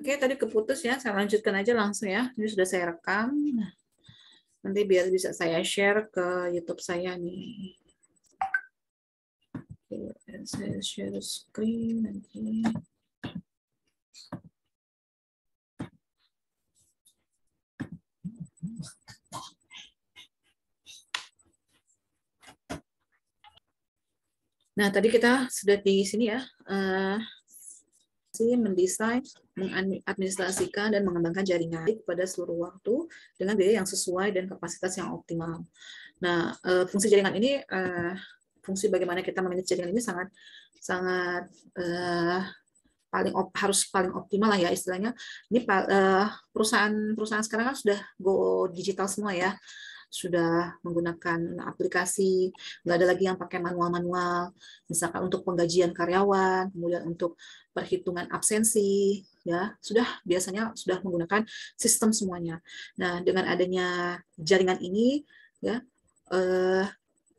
Oke, tadi keputus ya. Saya lanjutkan aja langsung ya. Ini sudah saya rekam. Nah, nanti biar bisa saya share ke YouTube saya nih. Oke, saya share screen nanti. Nah, tadi kita sudah di sini ya, mendesain, mengadministrasikan, dan mengembangkan jaringan pada seluruh waktu dengan biaya yang sesuai dan kapasitas yang optimal. Nah, fungsi jaringan ini, fungsi bagaimana kita memanage jaringan ini sangat harus paling optimal lah ya istilahnya. Ini perusahaan sekarang kan sudah go digital semua ya, sudah menggunakan aplikasi, nggak ada lagi yang pakai manual-manual, misalkan untuk penggajian karyawan, kemudian untuk perhitungan absensi, ya biasanya sudah menggunakan sistem semuanya. Nah, dengan adanya jaringan ini, ya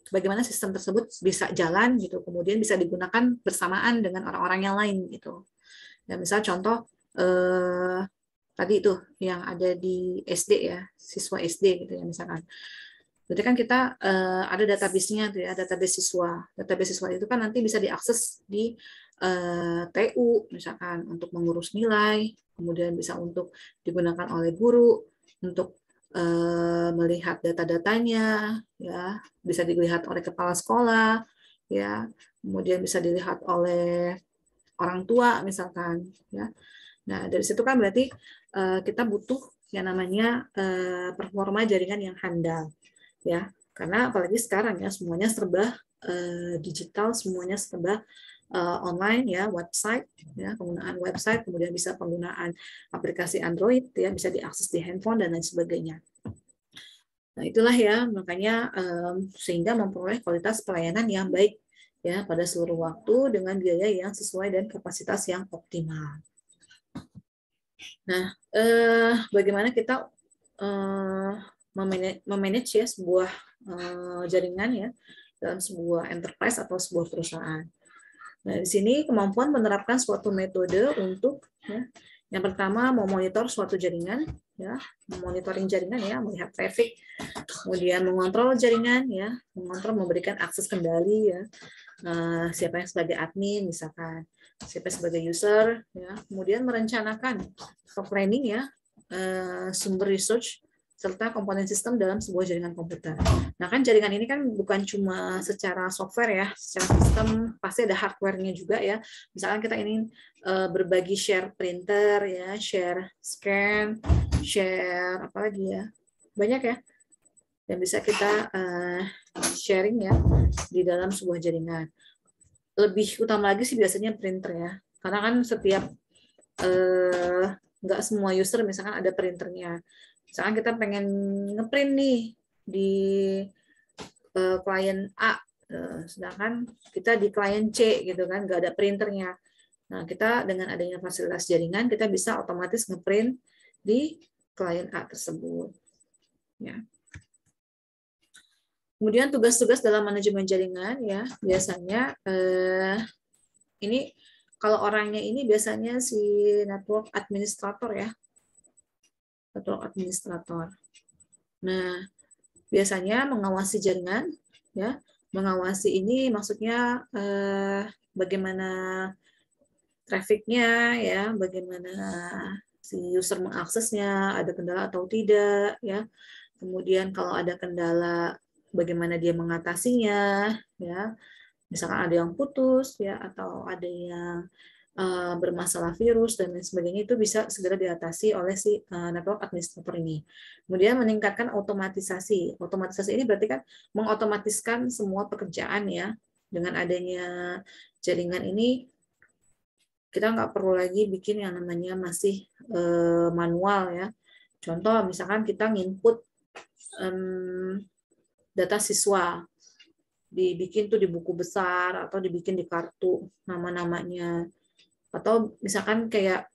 bagaimana sistem tersebut bisa jalan gitu, kemudian bisa digunakan bersamaan dengan orang-orang yang lain gitu. Ya, misal contoh tadi itu yang ada di SD ya, siswa SD gitu ya misalkan. Berarti kan kita ada database-nya tuh ya, database siswa. Database siswa itu kan nanti bisa diakses di TU misalkan untuk mengurus nilai, kemudian bisa untuk digunakan oleh guru untuk melihat data-datanya, ya bisa dilihat oleh kepala sekolah, ya kemudian bisa dilihat oleh orang tua misalkan, ya. Nah, dari situ kan berarti kita butuh yang namanya performa jaringan yang handal, ya. Karena apalagi sekarang ya semuanya serba digital, semuanya serba online ya, website ya, penggunaan website, kemudian bisa penggunaan aplikasi Android ya, bisa diakses di handphone dan lain sebagainya. Nah, itulah ya makanya sehingga memperoleh kualitas pelayanan yang baik ya pada seluruh waktu dengan biaya yang sesuai dan kapasitas yang optimal. Nah, bagaimana kita memanage ya sebuah jaringan ya dalam sebuah enterprise atau sebuah perusahaan. Nah, di sini kemampuan menerapkan suatu metode untuk ya, yang pertama memonitor suatu jaringan ya, memonitoring jaringan ya, melihat traffic, kemudian mengontrol jaringan ya, mengontrol memberikan akses kendali ya, siapa yang sebagai admin misalkan, siapa sebagai user ya, kemudian merencanakan planning ya, sumber research serta komponen sistem dalam sebuah jaringan komputer. Nah, kan jaringan ini kan bukan cuma secara software ya, secara sistem pasti ada hardware-nya juga ya. Misalkan kita ingin berbagi share printer ya, share scan, share apa lagi ya, banyak ya yang bisa kita sharing ya di dalam sebuah jaringan. Lebih utama lagi sih biasanya printer ya, karena kan setiap nggak semua user misalkan ada printernya. Misalkan kita pengen ngeprint nih di klien A, sedangkan kita di klien C gitu kan, nggak ada printernya. Nah, kita dengan adanya fasilitas jaringan, kita bisa otomatis ngeprint di klien A tersebut. Ya. Kemudian tugas-tugas dalam manajemen jaringan ya, biasanya ini kalau orangnya ini biasanya si network administrator ya, network administrator. Nah, biasanya mengawasi jaringan, ya, mengawasi ini maksudnya bagaimana trafficnya, ya, bagaimana si user mengaksesnya, ada kendala atau tidak, ya. Kemudian kalau ada kendala, bagaimana dia mengatasinya, ya. Misalkan ada yang putus, ya, atau ada yang bermasalah virus dan lain sebagainya, itu bisa segera diatasi oleh si network administrator ini. Kemudian meningkatkan otomatisasi. Otomatisasi ini berarti kan mengotomatiskan semua pekerjaan ya. Dengan adanya jaringan ini kita nggak perlu lagi bikin yang namanya masih manual ya. Contoh misalkan kita nginput data siswa, dibikin tuh di buku besar atau dibikin di kartu nama-namanya. Atau misalkan kayak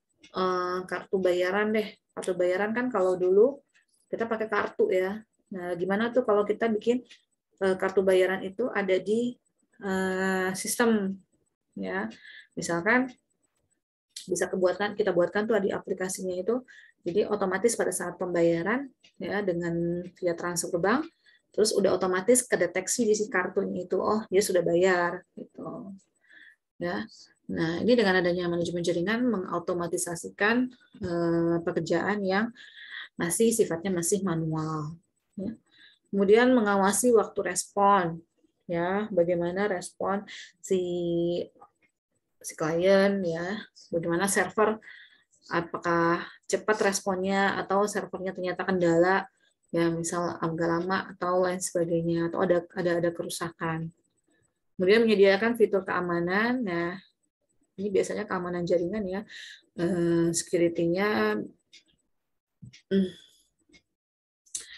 kartu bayaran deh. Kartu bayaran kan kalau dulu kita pakai kartu ya. Nah, gimana tuh kalau kita bikin kartu bayaran itu ada di sistem ya. Misalkan bisa kita buatkan tuh di aplikasinya itu, jadi otomatis pada saat pembayaran ya dengan via transfer ke bank, terus udah otomatis kedeteksi di si kartunya itu, oh dia sudah bayar gitu ya. Nah, ini dengan adanya manajemen jaringan mengautomatisasikan pekerjaan yang masih sifatnya masih manual ya. Kemudian mengawasi waktu respon ya, bagaimana respon si klien ya, bagaimana server, apakah cepat responnya atau servernya ternyata kendala ya, misal agak lama atau lain sebagainya, atau ada kerusakan. Kemudian menyediakan fitur keamanan. Nah, ini biasanya keamanan jaringan ya, security-nya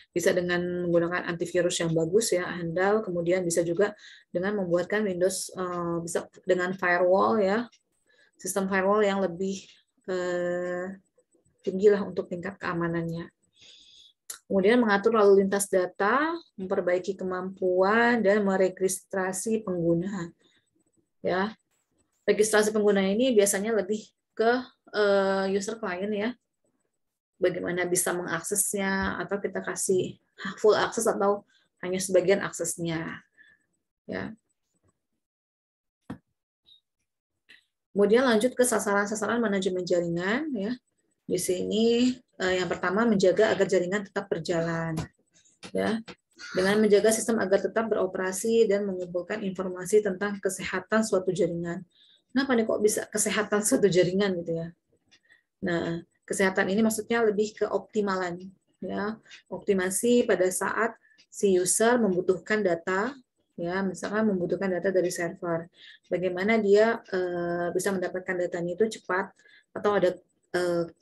bisa dengan menggunakan antivirus yang bagus ya, handal. Kemudian bisa juga dengan membuatkan Windows, bisa dengan firewall ya, sistem firewall yang lebih tinggi lah untuk tingkat keamanannya. Kemudian mengatur lalu lintas data, memperbaiki kemampuan, dan meregistrasi pengguna. Ya, registrasi pengguna ini biasanya lebih ke user client ya. Bagaimana bisa mengaksesnya, atau kita kasih full akses atau hanya sebagian aksesnya. Ya. Kemudian lanjut ke sasaran-sasaran manajemen jaringan ya. Di sini yang pertama menjaga agar jaringan tetap berjalan. Ya. Dengan menjaga sistem agar tetap beroperasi dan mengumpulkan informasi tentang kesehatan suatu jaringan. Kenapa nih kok bisa kesehatan suatu jaringan gitu ya? Nah, kesehatan ini maksudnya lebih ke optimalan, ya, optimasi pada saat si user membutuhkan data, ya, misalkan membutuhkan data dari server, bagaimana dia bisa mendapatkan datanya itu cepat, atau ada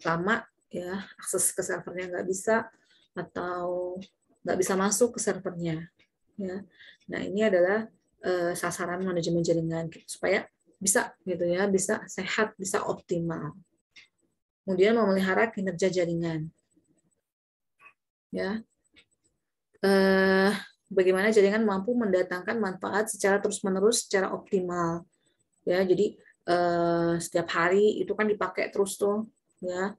lama, ya, akses ke servernya nggak bisa, atau nggak bisa masuk ke servernya, ya. Nah, ini adalah sasaran manajemen jaringan supaya bisa, gitu ya, bisa sehat, bisa optimal. Kemudian memelihara kinerja jaringan. Ya, bagaimana jaringan mampu mendatangkan manfaat secara terus-menerus, secara optimal. Ya, jadi setiap hari itu kan dipakai terus tuh, ya,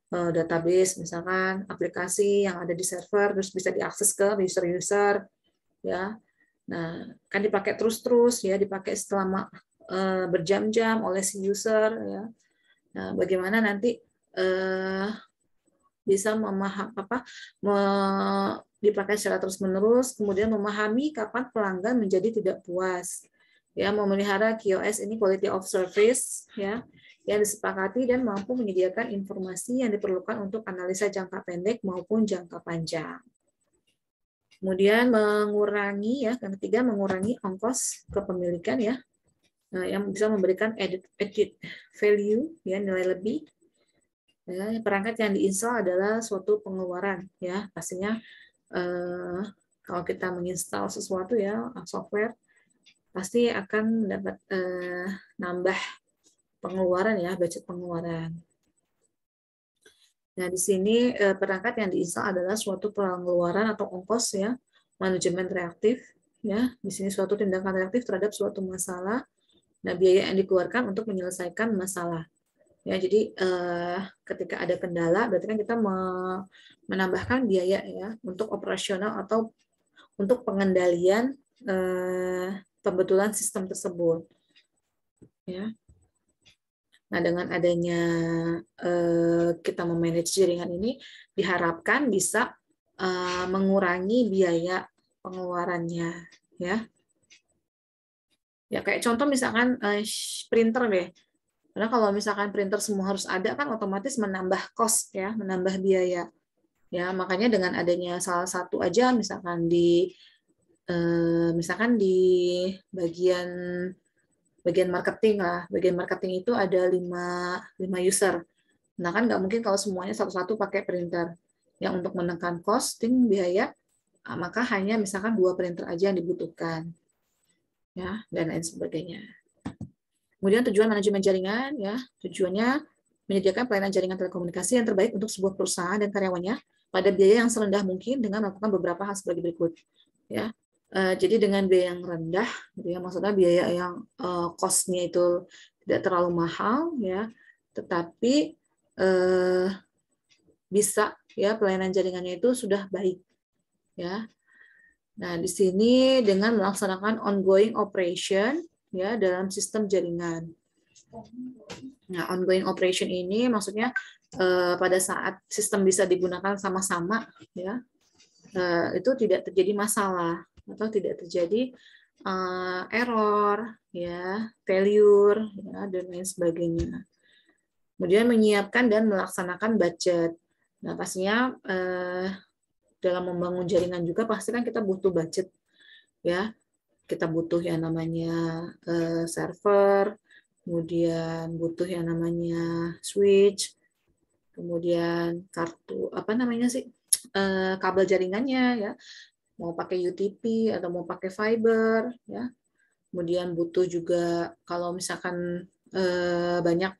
database, misalkan aplikasi yang ada di server, terus bisa diakses ke user-user, ya. Nah, kan dipakai terus-terus, ya, dipakai selama berjam-jam oleh si user, ya. Nah, bagaimana nanti bisa dipakai secara terus-menerus, kemudian memahami kapan pelanggan menjadi tidak puas, ya, memelihara QoS ini quality of service ya, yang disepakati dan mampu menyediakan informasi yang diperlukan untuk analisa jangka pendek maupun jangka panjang. Kemudian mengurangi ya, yang ketiga mengurangi ongkos kepemilikan ya, yang bisa memberikan added value ya, nilai lebih. Ya, perangkat yang diinstal adalah suatu pengeluaran ya, pastinya kalau kita menginstal sesuatu ya, software, pasti akan mendapat nambah pengeluaran ya, budget pengeluaran. Nah, di sini perangkat yang diinstal adalah suatu pengeluaran atau ongkos ya, manajemen reaktif ya. Di sini suatu tindakan reaktif terhadap suatu masalah. Nah, biaya yang dikeluarkan untuk menyelesaikan masalah. Ya, jadi ketika ada kendala, berarti kan kita menambahkan biaya ya untuk operasional atau untuk pengendalian pembetulan sistem tersebut. Ya. Nah, dengan adanya kita memanage jaringan ini, diharapkan bisa mengurangi biaya pengeluarannya. Ya, ya kayak contoh misalkan printer deh. Karena kalau misalkan printer semua harus ada kan otomatis menambah cost ya, menambah biaya. Ya, makanya dengan adanya salah satu aja misalkan di bagian marketing lah. Bagian marketing itu ada 5 user. Nah, kan nggak mungkin kalau semuanya satu-satu pakai printer. Yang untuk menekan costing biaya, maka hanya misalkan 2 printer aja yang dibutuhkan. Ya, dan lain sebagainya. Kemudian tujuan manajemen jaringan ya, tujuannya menyediakan pelayanan jaringan telekomunikasi yang terbaik untuk sebuah perusahaan dan karyawannya pada biaya yang serendah mungkin dengan melakukan beberapa hal sebagai berikut. Ya, jadi dengan biaya yang rendah, gitu ya, maksudnya biaya yang cost-nya itu tidak terlalu mahal, ya, tetapi bisa ya pelayanan jaringannya itu sudah baik ya. Nah, di sini dengan melaksanakan ongoing operation ya dalam sistem jaringan. Nah, ongoing operation ini maksudnya pada saat sistem bisa digunakan sama-sama ya, itu tidak terjadi masalah atau tidak terjadi error ya, failure ya, dan lain sebagainya. Kemudian menyiapkan dan melaksanakan budget. Nah, pastinya dalam membangun jaringan juga pasti kan kita butuh budget ya. Kita butuh yang namanya server, kemudian butuh yang namanya switch, kemudian kartu apa namanya sih kabel jaringannya ya, mau pakai UTP atau mau pakai fiber ya. Kemudian butuh juga kalau misalkan banyak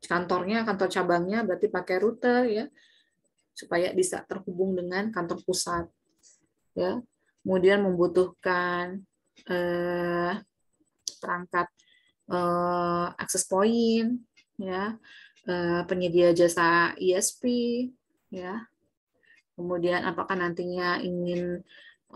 kantornya, kantor cabangnya berarti pakai router ya, supaya bisa terhubung dengan kantor pusat ya. Kemudian membutuhkan perangkat access point ya, penyedia jasa ISP ya. Kemudian apakah nantinya ingin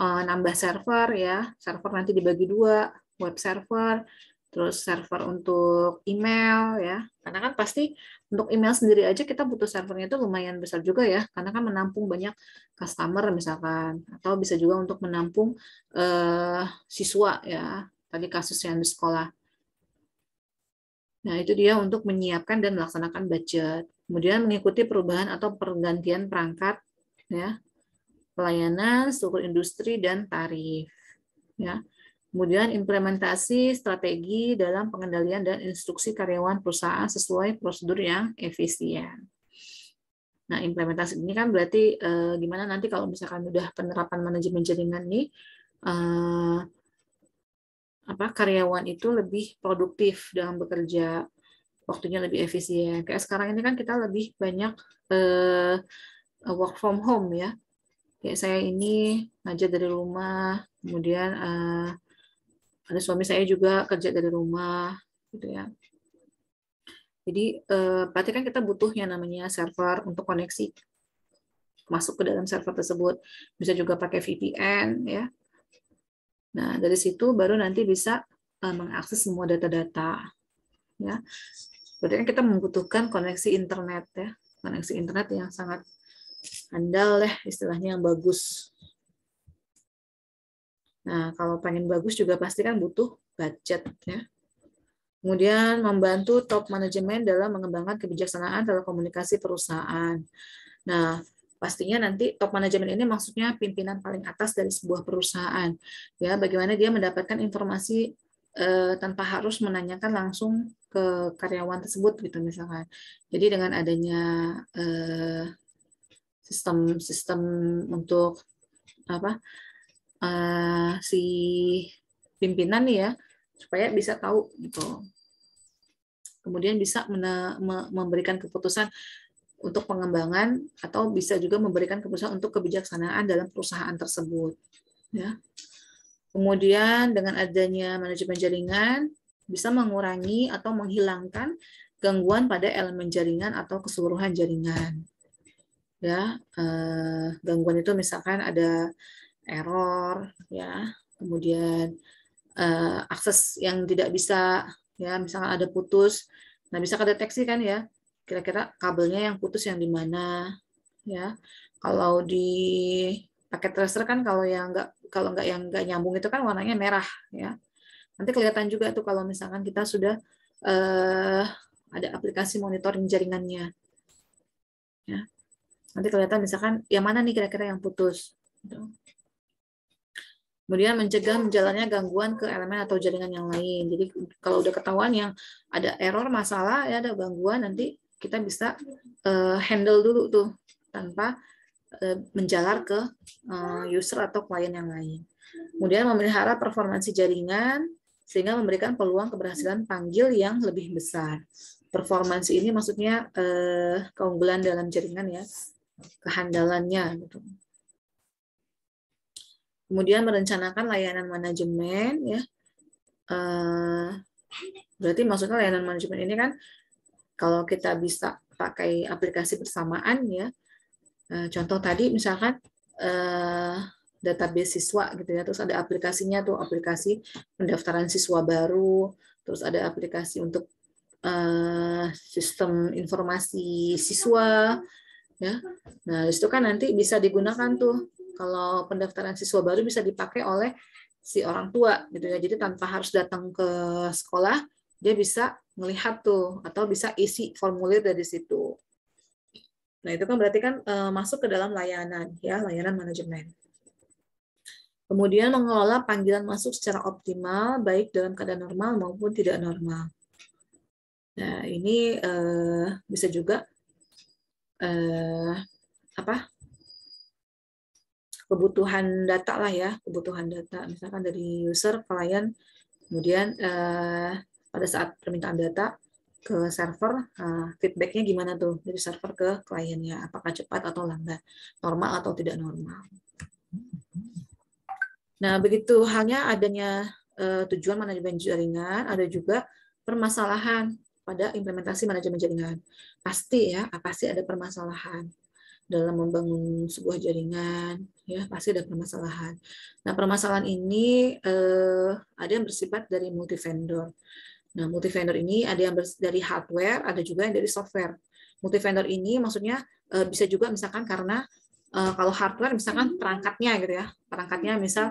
nambah server ya, server nanti dibagi dua, web server, terus server untuk email ya, karena kan pasti untuk email sendiri aja kita butuh servernya itu lumayan besar juga ya, karena kan menampung banyak customer misalkan, atau bisa juga untuk menampung siswa ya, tadi kasus yang di sekolah. Nah, itu dia untuk menyiapkan dan melaksanakan budget. Kemudian mengikuti perubahan atau pergantian perangkat ya, pelayanan, struktur industri, dan tarif. Ya. Kemudian implementasi strategi dalam pengendalian dan instruksi karyawan perusahaan sesuai prosedur yang efisien. Nah, implementasi ini kan berarti gimana nanti kalau misalkan udah penerapan manajemen jaringan nih, karyawan itu lebih produktif dalam bekerja, waktunya lebih efisien. Kayak sekarang ini kan kita lebih banyak work from home ya. Kayak saya ini ngajar dari rumah, kemudian ada suami saya juga kerja dari rumah, gitu ya. Jadi berarti kan kita butuh yang namanya server untuk koneksi masuk ke dalam server tersebut. Bisa juga pakai VPN, ya. Nah dari situ baru nanti bisa mengakses semua data-data, ya. Berarti kan kita membutuhkan koneksi internet, ya, koneksi internet yang sangat handal, ya, istilahnya yang bagus. Nah, kalau pengen bagus juga pasti kan butuh budget, ya. Kemudian membantu top manajemen dalam mengembangkan kebijaksanaan telekomunikasi perusahaan. Nah, pastinya nanti top manajemen ini maksudnya pimpinan paling atas dari sebuah perusahaan. Ya, bagaimana dia mendapatkan informasi tanpa harus menanyakan langsung ke karyawan tersebut gitu misalkan. Jadi dengan adanya sistem untuk apa si pimpinan nih ya, supaya bisa tahu gitu. Kemudian bisa memberikan keputusan untuk pengembangan atau bisa juga memberikan keputusan untuk kebijaksanaan dalam perusahaan tersebut. Ya. Kemudian dengan adanya manajemen jaringan bisa mengurangi atau menghilangkan gangguan pada elemen jaringan atau keseluruhan jaringan. Ya, gangguan itu misalkan ada error, ya, kemudian akses yang tidak bisa, ya, misalkan ada putus, nah bisa kedeteksi kan ya, kira-kira kabelnya yang putus yang di mana, ya. Kalau di paket tracer kan kalau nggak yang nggak nyambung itu kan warnanya merah, ya. Nanti kelihatan juga tuh kalau misalkan kita sudah ada aplikasi monitoring jaringannya, ya. Nanti kelihatan misalkan yang mana nih kira-kira yang putus. Kemudian mencegah menjalannya gangguan ke elemen atau jaringan yang lain. Jadi kalau udah ketahuan yang ada error, masalah, ya ada gangguan, nanti kita bisa handle dulu tuh tanpa menjalar ke user atau klien yang lain. Kemudian memelihara performansi jaringan sehingga memberikan peluang keberhasilan panggil yang lebih besar. Performansi ini maksudnya keunggulan dalam jaringan ya, kehandalannya gitu. Kemudian merencanakan layanan manajemen ya. Berarti maksudnya layanan manajemen ini kan Kalau kita bisa pakai aplikasi bersamaan ya, contoh tadi misalkan database siswa gitu ya, terus ada aplikasinya tuh, aplikasi pendaftaran siswa baru, terus ada aplikasi untuk sistem informasi siswa ya. Nah, itu kan nanti bisa digunakan tuh, kalau pendaftaran siswa baru bisa dipakai oleh si orang tua gitu ya. Jadi tanpa harus datang ke sekolah, dia bisa melihat tuh atau bisa isi formulir dari situ. Nah, itu kan berarti kan masuk ke dalam layanan ya, layanan manajemen. Kemudian mengelola panggilan masuk secara optimal baik dalam keadaan normal maupun tidak normal. Nah, ini bisa juga apa? Kebutuhan data lah ya, kebutuhan data misalkan dari user, klien, kemudian pada saat permintaan data ke server, feedbacknya gimana tuh dari server ke kliennya, apakah cepat atau lambat, normal atau tidak normal. Nah, begitu halnya adanya tujuan manajemen jaringan, ada juga permasalahan pada implementasi manajemen jaringan. Pasti ya, pasti ada permasalahan dalam membangun sebuah jaringan, ya pasti ada permasalahan. Nah, permasalahan ini ada yang bersifat dari multi vendor. Nah, multi vendor ini ada yang dari hardware, ada juga yang dari software. Multi vendor ini maksudnya bisa juga misalkan karena kalau hardware misalkan perangkatnya gitu ya, perangkatnya misal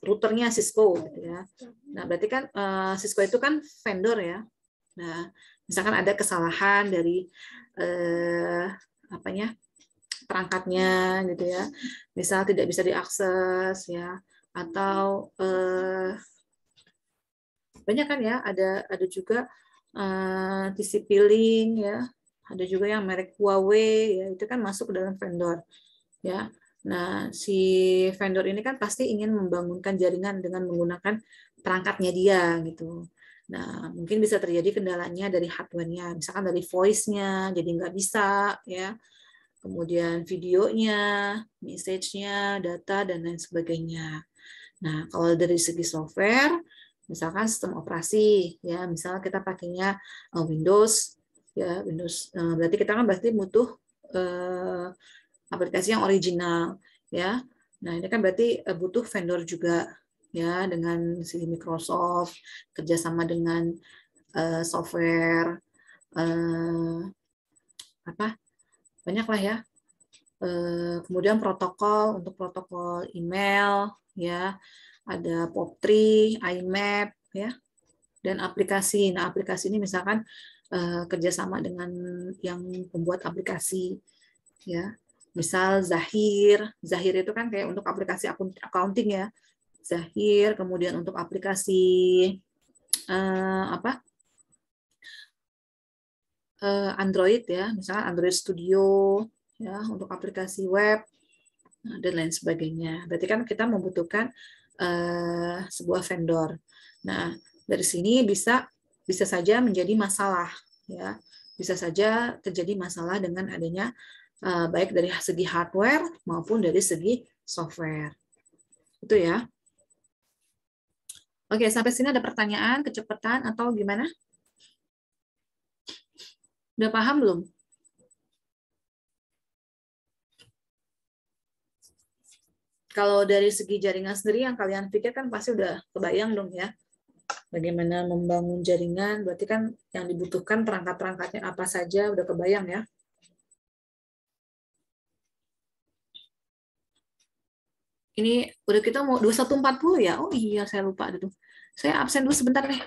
routernya Cisco gitu ya. Nah, berarti kan Cisco itu kan vendor ya. Nah, misalkan ada kesalahan dari apanya perangkatnya gitu ya, misal tidak bisa diakses ya, atau banyak kan ya, ada juga TCP link ya, ada juga yang merek Huawei ya, itu kan masuk ke dalam vendor ya. Nah, si vendor ini kan pasti ingin membangunkan jaringan dengan menggunakan perangkatnya dia gitu. Nah, mungkin bisa terjadi kendalanya dari hardware-nya, misalkan dari voice-nya, jadi nggak bisa ya. Kemudian videonya, message-nya, data, dan lain sebagainya. Nah, kalau dari segi software, misalkan sistem operasi, ya, misalnya kita pakainya Windows, ya, Windows, berarti kita kan berarti butuh aplikasi yang original, ya. Nah, ini kan berarti butuh vendor juga, ya, dengan si Microsoft, kerjasama dengan software, apa, banyak lah ya. Kemudian protokol untuk protokol email, ya, ada POP3, IMAP, ya, dan aplikasi. Nah, aplikasi ini misalkan kerjasama dengan yang membuat aplikasi, ya. Misal Zahir, Zahir itu kan kayak untuk aplikasi accounting ya, Zahir. Kemudian untuk aplikasi apa Android ya, misalnya Android Studio ya untuk aplikasi web dan lain sebagainya. Berarti kan kita membutuhkan sebuah vendor. Nah, dari sini bisa saja menjadi masalah ya. Bisa saja terjadi masalah dengan adanya baik dari segi hardware maupun dari segi software. Itu ya. Oke, sampai sini ada pertanyaan, kecepatan atau gimana? Udah paham belum? Kalau dari segi jaringan sendiri yang kalian pikir kan pasti udah kebayang dong ya. Bagaimana membangun jaringan, berarti kan yang dibutuhkan perangkat-perangkatnya apa saja, udah kebayang ya. Ini udah kita mau 21.40 ya? Oh iya, saya lupa itu. Saya absen dulu sebentar deh.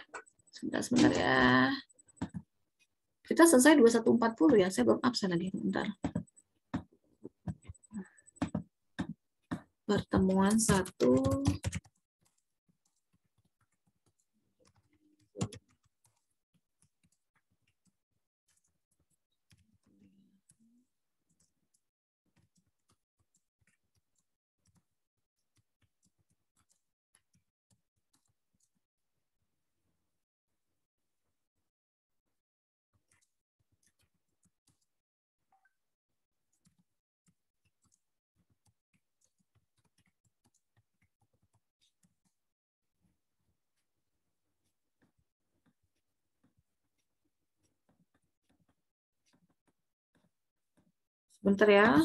Sebentar ya. Kita selesai 21.40 ya, saya belum absen lagi. Bentar. Pertemuan 1. Bentar ya.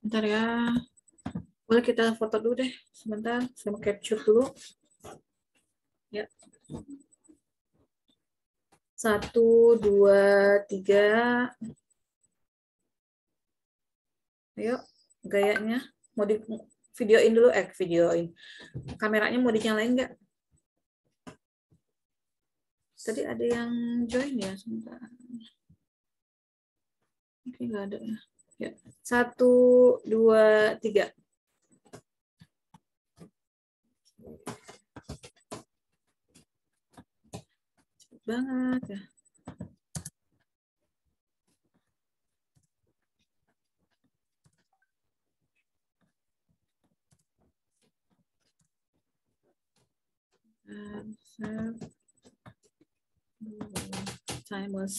Bentar ya. Boleh kita foto dulu deh. Sebentar, saya mau capture dulu. Ya. 1, 2, 3. Ayo, gayanya. Mau di videoin dulu, videoin. Kameranya mau dinyalain nggak? Tadi ada yang join ya, sebentar. Oke, nggak ada ya. Ya. 1, 2, 3. Cepet banget ya. Timers.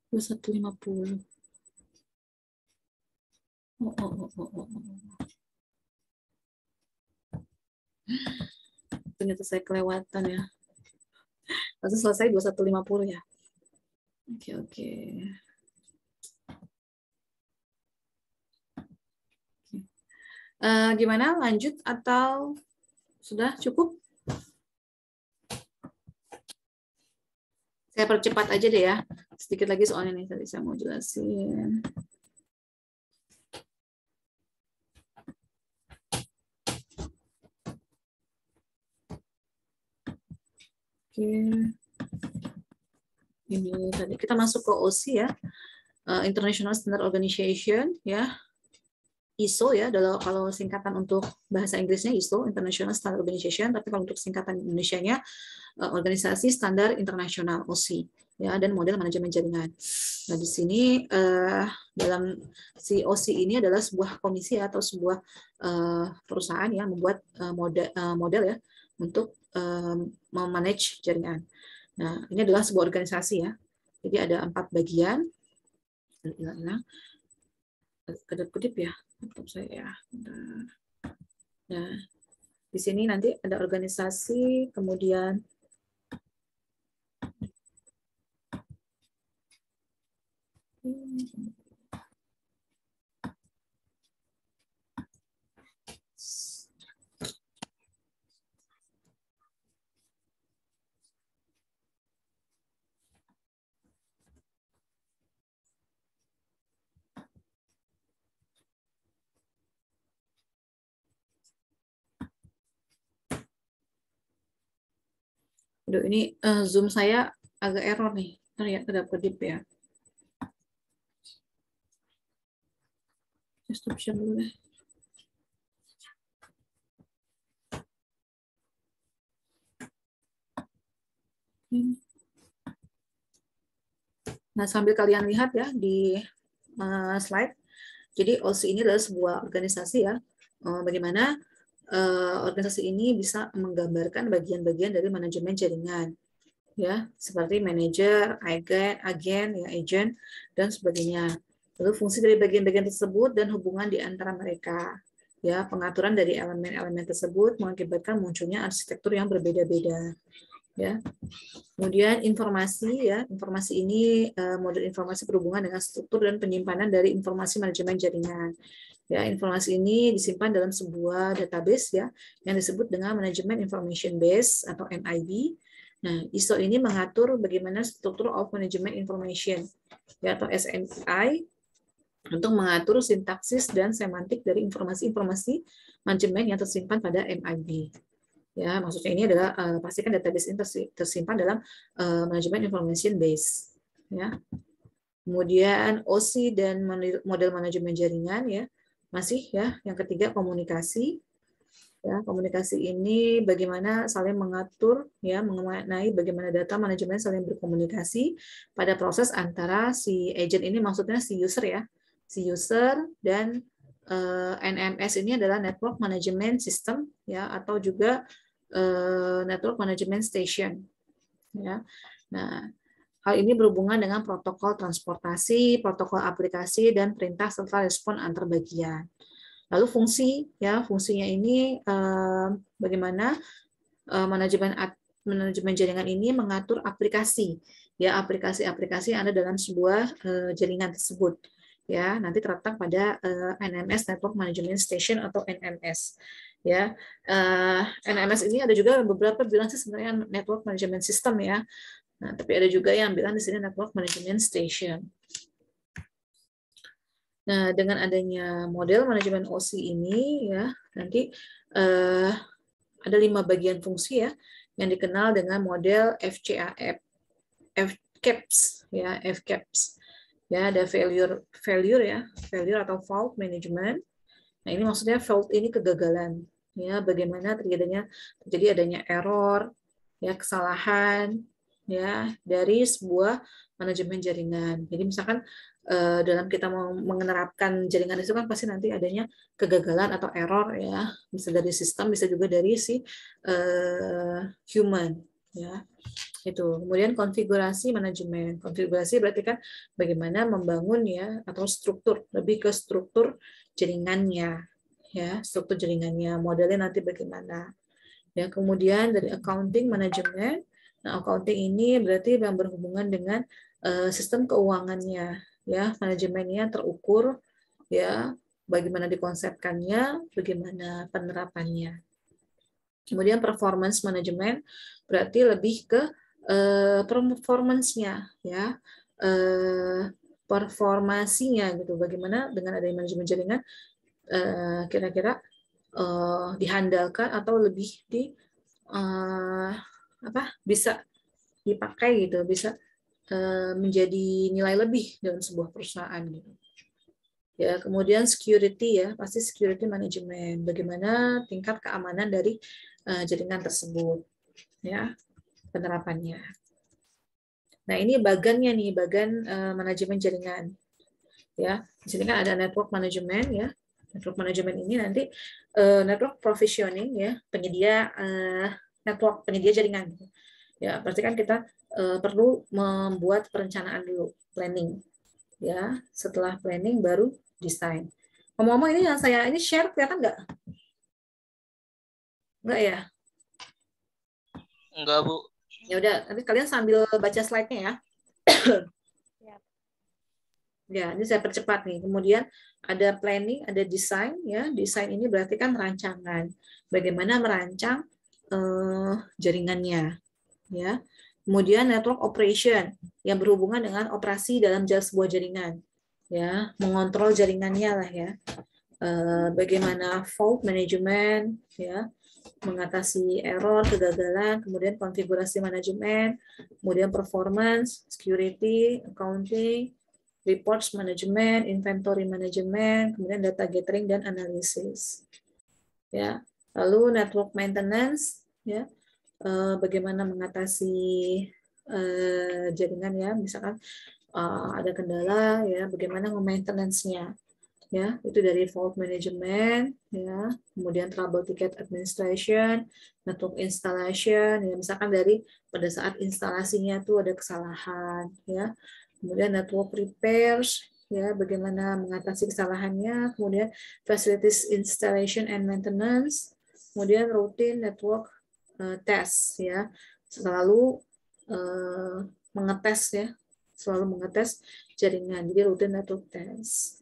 Dua 150. Oh. Ternyata saya kelewatan ya. Langsung selesai 2150 ya. Oke. Gimana? Lanjut atau sudah cukup? Saya percepat aja deh ya. Sedikit lagi soalnya nih tadi saya mau jelasin. Oke. Ini tadi kita masuk ke OSI ya. International Standard Organization ya. ISO ya, kalau singkatan untuk bahasa Inggrisnya ISO, International Standard Organization, tapi kalau untuk singkatan Indonesianya Organisasi Standar Internasional OSI ya, dan model manajemen jaringan. Nah, di sini dalam si OSI ini adalah sebuah komisi atau sebuah perusahaan yang membuat model ya untuk memanage jaringan. Nah, ini adalah sebuah organisasi ya. Jadi ada 4 bagian. Kedap-kedip ya, laptop saya ya. Nah, di sini nanti ada organisasi, kemudian aduh, ini Zoom saya agak error nih. Ntar ya, kedap-kedip ya. Stop share dulu deh. Nah, sambil kalian lihat ya di slide. Jadi OSI ini adalah sebuah organisasi ya, bagaimana organisasi ini bisa menggambarkan bagian-bagian dari manajemen jaringan, ya, seperti manajer, agen, ya, agent, dan sebagainya. Lalu fungsi dari bagian-bagian tersebut dan hubungan di antara mereka. Ya, pengaturan dari elemen-elemen tersebut mengakibatkan munculnya arsitektur yang berbeda-beda. Ya. Kemudian informasi, ya, informasi ini model informasi berhubungan dengan struktur dan penyimpanan dari informasi manajemen jaringan. Ya, informasi ini disimpan dalam sebuah database ya yang disebut dengan Management Information Base atau MIB. Nah, ISO ini mengatur bagaimana struktur of management information ya atau SMI untuk mengatur sintaksis dan semantik dari informasi-informasi manajemen yang tersimpan pada MIB. Ya, maksudnya ini adalah pastikan database ini tersimpan dalam Management Information Base. Ya. Kemudian OSI dan model manajemen jaringan ya. Masih ya, yang ketiga komunikasi. Ya, komunikasi ini bagaimana saling mengatur ya mengenai bagaimana data manajemen saling berkomunikasi pada proses antara si agent ini maksudnya si user ya. Si user dan NMS ini adalah Network Management System ya atau juga Network Management Station. Ya. Nah, hal ini berhubungan dengan protokol transportasi, protokol aplikasi, dan perintah serta respon antar bagian. Lalu fungsi, ya fungsinya ini bagaimana manajemen jaringan ini mengatur aplikasi, ya aplikasi-aplikasi yang ada dalam sebuah jaringan tersebut. Ya, nanti terletak pada NMS Network Management Station atau NMS. Ya, NMS ini ada juga beberapa bilang sih sebenarnya Network Management System ya. Nah, tapi ada juga yang bilang di sini Network Management Station. Nah, dengan adanya model manajemen OSI ini ya nanti ada 5 bagian fungsi ya yang dikenal dengan model FCAF, FCAPS ya, FCAPS. Ya, ada failure ya, failure atau fault management. Nah, ini maksudnya fault ini kegagalan. Ya, bagaimana terjadi adanya error, ya kesalahan, ya dari sebuah manajemen jaringan. Jadi misalkan dalam kita mau menerapkan jaringan itu kan pasti nanti adanya kegagalan atau error ya, bisa dari sistem, bisa juga dari si human, ya. Itu. Kemudian konfigurasi manajemen. Konfigurasi berarti kan bagaimana membangun ya atau struktur, lebih ke struktur jaringannya ya, struktur jaringannya, modelnya nanti bagaimana. Ya, kemudian dari accounting manajemen. Nah, accounting ini berarti yang berhubungan dengan sistem keuangannya ya, manajemennya terukur ya, bagaimana dikonsepkannya, bagaimana penerapannya. Kemudian performance management berarti lebih ke performance-nya ya, performasinya gitu. Bagaimana dengan adanya manajemen jaringan kira-kira dihandalkan atau lebih bisa dipakai gitu, bisa menjadi nilai lebih dalam sebuah perusahaan gitu. Ya, kemudian security ya, pasti security management. Bagaimana tingkat keamanan dari jaringan tersebut ya, penerapannya. Nah, ini bagannya nih, bagan manajemen jaringan. Ya, di sini kan ada network management ya. Network management ini nanti network provisioning ya, penyedia network, penyedia jaringan. Ya, berarti kan kita perlu membuat perencanaan dulu, planning. Ya, setelah planning baru desain. Ngomong-ngomong ini yang saya ini share kelihatan nggak? Nggak ya? Enggak, Bu. Ya udah, nanti kalian sambil baca slide-nya ya. Ya, ini saya percepat nih. Kemudian ada planning, ada desain ya. Desain ini berarti kan rancangan. Bagaimana merancang jaringannya ya. Kemudian network operation yang berhubungan dengan operasi dalam sebuah jaringan. Ya, mengontrol jaringannya lah ya. Bagaimana fault management ya, mengatasi error, kegagalan, kemudian konfigurasi manajemen, kemudian performance, security, accounting, reports management, inventory management, kemudian data gathering dan analisis. Ya, lalu network maintenance, ya, bagaimana mengatasi jaringan ya, misalkan ada kendala ya, bagaimana maintenance-nya ya, itu dari fault management ya, kemudian trouble ticket administration, network installation ya, misalkan dari pada saat instalasinya tuh ada kesalahan ya, kemudian network repairs ya, bagaimana mengatasi kesalahannya, kemudian facilities installation and maintenance, kemudian routine network test ya, selalu mengetes ya, selalu mengetes jaringan, jadi routine network test.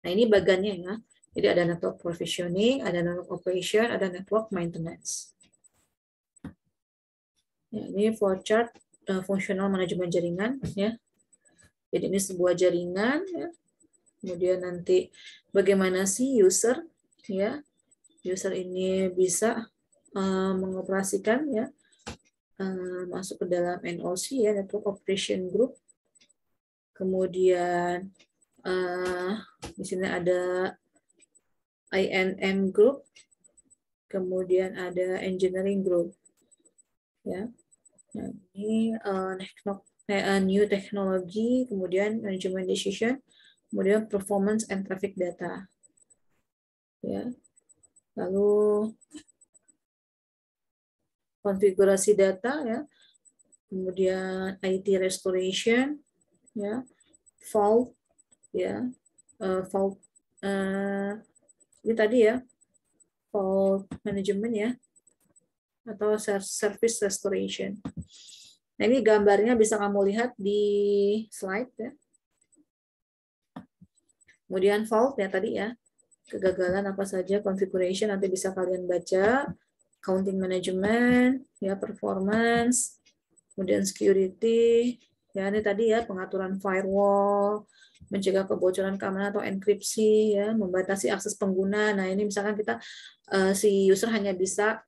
Nah, ini bagannya ya. Jadi ada network provisioning, ada network operation, ada network maintenance. Ya, ini flowchart fungsional manajemen jaringan ya. Jadi ini sebuah jaringan ya. Kemudian nanti bagaimana sih user ya. User ini bisa mengoperasikan ya, masuk ke dalam NOC ya, network operation group. Kemudian di sini ada INM group, kemudian ada engineering group, ya. Nah, ini new technology, kemudian management decision, kemudian performance and traffic data, ya. Lalu konfigurasi data, ya. Kemudian IT restoration, ya. Fault, ya. Fault ini tadi ya, fault management ya, atau service restoration. Nah, ini gambarnya bisa kamu lihat di slide ya. Kemudian fault ya tadi ya, kegagalan apa saja, configuration nanti bisa kalian baca, counting management, ya performance, kemudian security, ya ini tadi ya pengaturan firewall, mencegah kebocoran keamanan atau enkripsi, ya membatasi akses pengguna. Nah ini misalkan kita si user hanya bisa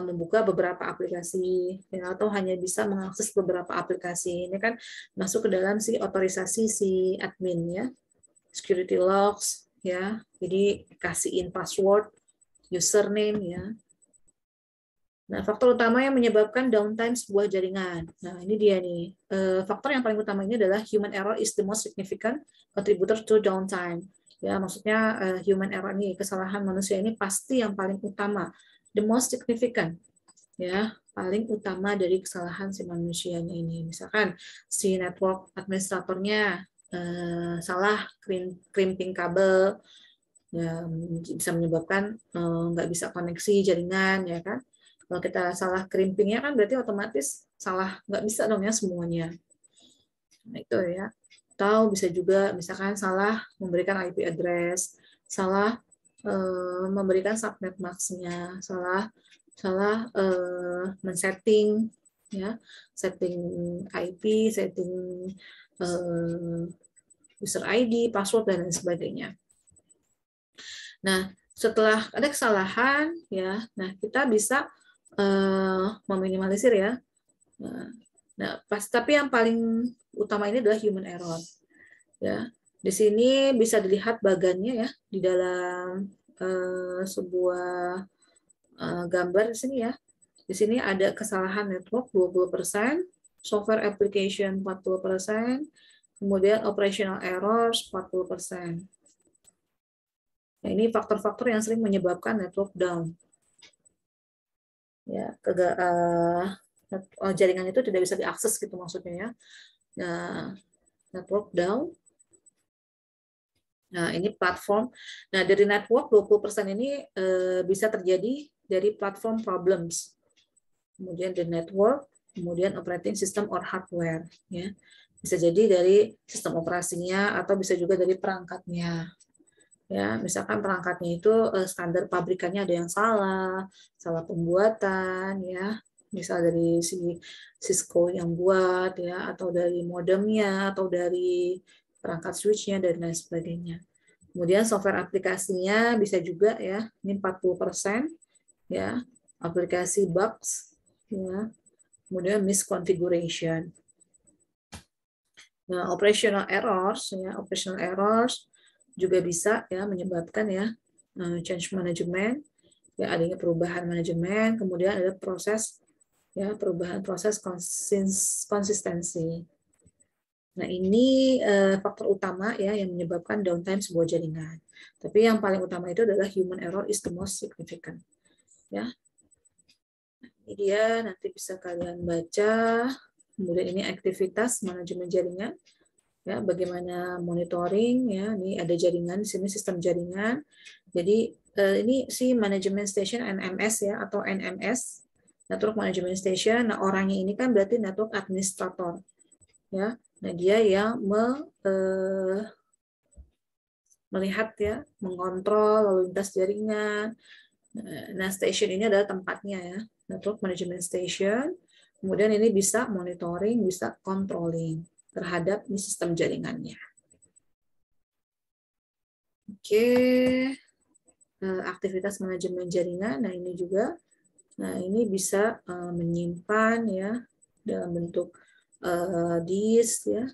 membuka beberapa aplikasi ya, atau hanya bisa mengakses beberapa aplikasi. Ini kan masuk ke dalam si otorisasi si admin ya, security logs ya. Jadi kasihin password, username ya. Nah, faktor utama yang menyebabkan downtime sebuah jaringan. Nah, ini dia nih. Faktor yang paling utama ini adalah human error is the most significant contributor to downtime. Ya, maksudnya human error ini, kesalahan manusia ini pasti yang paling utama. The most significant. Ya, paling utama dari kesalahan si manusianya ini. Misalkan si network administratornya salah crimping kabel, ya, bisa menyebabkan nggak bisa koneksi jaringan, ya kan? Kalau kita salah crimpingnya kan berarti otomatis salah, nggak bisa dong ya semuanya. Nah itu ya. Atau bisa juga misalkan salah memberikan IP address, salah memberikan subnet mask-nya, salah men-setting ya, setting IP, setting user ID, password dan lain sebagainya. Nah, setelah ada kesalahan ya, nah kita bisa meminimalisir ya. Nah, tapi yang paling utama ini adalah human error. Ya, di sini bisa dilihat bagannya ya di dalam sebuah gambar di sini ya. Di sini ada kesalahan network 20%, software application 40%, kemudian operational errors 40%. Nah, ini faktor-faktor yang sering menyebabkan network down. Ya, jaringan itu tidak bisa diakses gitu maksudnya ya. Nah, network down. Nah, ini platform. Nah, dari network 20% ini bisa terjadi dari platform problems. Kemudian the network, kemudian operating system or hardware ya. Bisa jadi dari sistem operasinya atau bisa juga dari perangkatnya. Ya, misalkan perangkatnya itu standar pabrikannya ada yang salah pembuatan ya, misal dari si Cisco yang buat ya, atau dari modemnya, atau dari perangkat switchnya dan lain sebagainya. Kemudian software aplikasinya bisa juga ya, ini 40% ya, aplikasi bugs ya, kemudian misconfiguration. Nah, operational errors ya, operational errors juga bisa ya menyebabkan ya change management, ya adanya perubahan manajemen, kemudian ada proses ya, perubahan proses konsistensi. Nah, ini faktor utama ya yang menyebabkan downtime sebuah jaringan. Tapi yang paling utama itu adalah human error is the most significant. Ya, ini dia, nanti bisa kalian baca. Kemudian ini aktivitas manajemen jaringan, ya, bagaimana monitoring, ya, ini ada jaringan di sini, sistem jaringan. Jadi ini si management station NMS ya, atau NMS, network management station. Nah, orangnya ini kan berarti network administrator, ya. Nah, dia yang melihat ya, mengontrol lalu lintas jaringan. Nah, station ini adalah tempatnya ya, network management station. Kemudian ini bisa monitoring, bisa controlling terhadap sistem jaringannya. Oke, aktivitas manajemen jaringan. Nah, ini juga, nah ini bisa menyimpan ya dalam bentuk disk ya,